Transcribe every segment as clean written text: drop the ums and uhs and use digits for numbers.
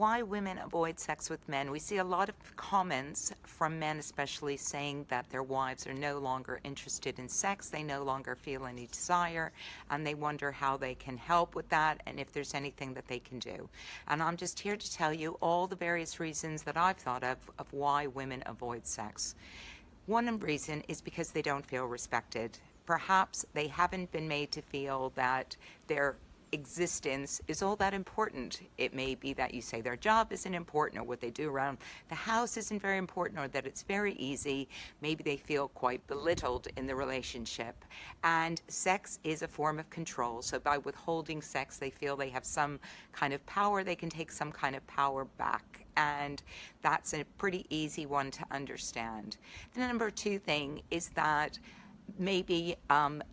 Why women avoid sex with men. We see a lot of comments from men, especially, saying that their wives are no longer interested in sex, they no longer feel any desire, and they wonder how they can help with that and if there's anything that they can do. And I'm just here to tell you all the various reasons that I've thought of why women avoid sex. One reason is because they don't feel respected. Perhaps they haven't been made to feel that their existence is all that important. It may be that you say their job isn't important, or what they do around the house isn't very important, or that it's very easy. Maybe they feel quite belittled in the relationship. And sex is a form of control. So by withholding sex, they feel they have some kind of power. They can take some kind of power back. And that's a pretty easy one to understand. The number two thing is that maybe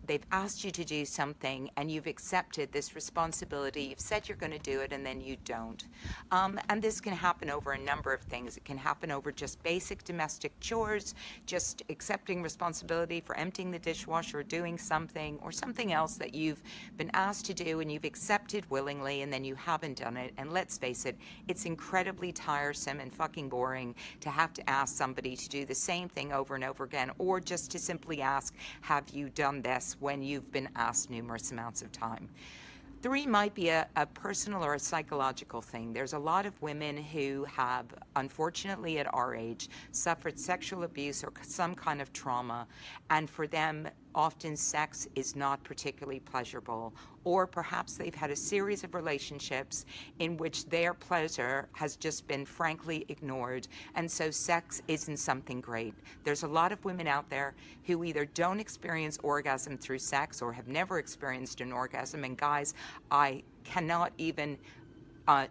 they've asked you to do something and you've accepted this responsibility. You've said you're going to do it and then you don't. And this can happen over a number of things. It can happen over just basic domestic chores, just accepting responsibility for emptying the dishwasher or doing something, or something else that you've been asked to do and you've accepted willingly and then you haven't done it. And let's face it, it's incredibly tiresome and fucking boring to have to ask somebody to do the same thing over and over again, or just to simply ask, have you done this, when you've been asked numerous amounts of time. Three might be a personal or a psychological thing. There's a lot of women who have, unfortunately at our age, suffered sexual abuse or some kind of trauma, and for them, often sex is not particularly pleasurable, or perhaps they've had a series of relationships in which their pleasure has just been frankly ignored, and so sex isn't something great. There's a lot of women out there who either don't experience orgasm through sex or have never experienced an orgasm, and guys, I cannot even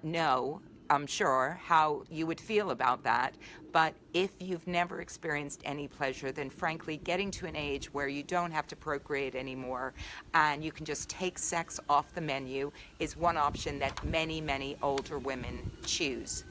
know, I'm sure, how you would feel about that. But if you've never experienced any pleasure, then frankly, getting to an age where you don't have to procreate anymore and you can just take sex off the menu is one option that many, many older women choose.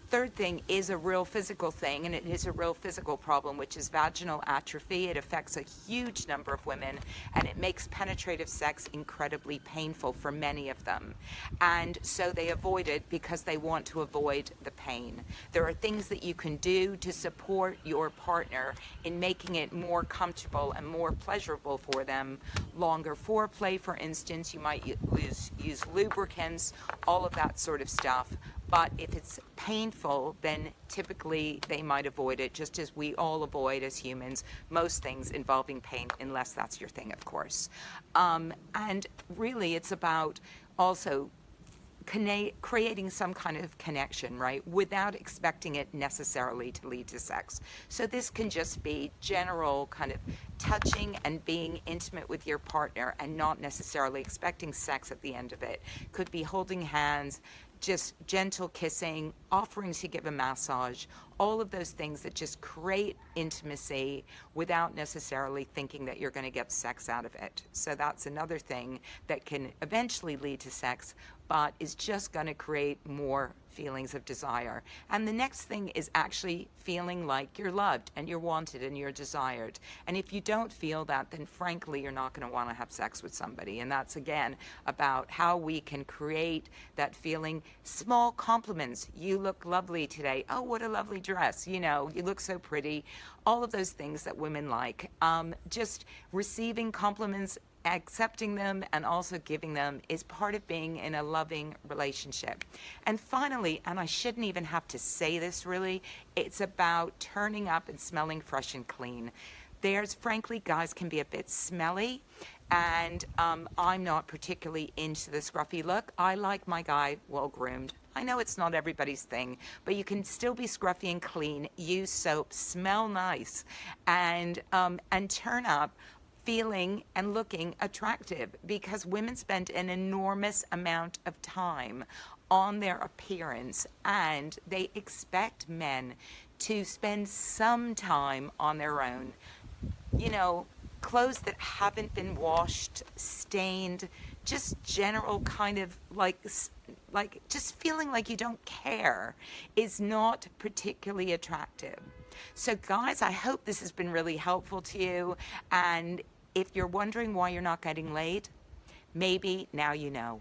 Third thing is a real physical thing, and it is a real physical problem, which is vaginal atrophy. It affects a huge number of women, and it makes penetrative sex incredibly painful for many of them. And so they avoid it because they want to avoid the pain. There are things that you can do to support your partner in making it more comfortable and more pleasurable for them. Longer foreplay, for instance, you might use lubricants, all of that sort of stuff. But if it's painful, then typically they might avoid it, just as we all avoid, as humans, most things involving pain, unless that's your thing, of course. And really, it's about also creating some kind of connection, right, without expecting it necessarily to lead to sex. So this can just be general kind of touching and being intimate with your partner and not necessarily expecting sex at the end of it. Could be holding hands, just gentle kissing, offering to give a massage, all of those things that just create intimacy without necessarily thinking that you're going to get sex out of it. So that's another thing that can eventually lead to sex, but is just going to create more feelings of desire. And the next thing is actually feeling like you're loved and you're wanted and you're desired. And if you don't feel that, then frankly, you're not going to want to have sex with somebody. And that's, again, about how we can create that feeling. Small compliments. You look lovely today. Oh, what a lovely dress. You know, you look so pretty. All of those things that women like. Just receiving compliments, accepting them, and also giving them is part of being in a loving relationship. And finally, and I shouldn't even have to say this really, it's about turning up and smelling fresh and clean. There's, frankly, guys can be a bit smelly, and I'm not particularly into the scruffy look. I like my guy well-groomed. I know it's not everybody's thing, but you can still be scruffy and clean, use soap, smell nice, and turn up feeling and looking attractive, because women spend an enormous amount of time on their appearance, and they expect men to spend some time on their own. You know, clothes that haven't been washed, stained, just general kind of like just feeling like you don't care is not particularly attractive. So guys, I hope this has been really helpful to you. And if you're wondering why you're not getting laid, maybe now you know.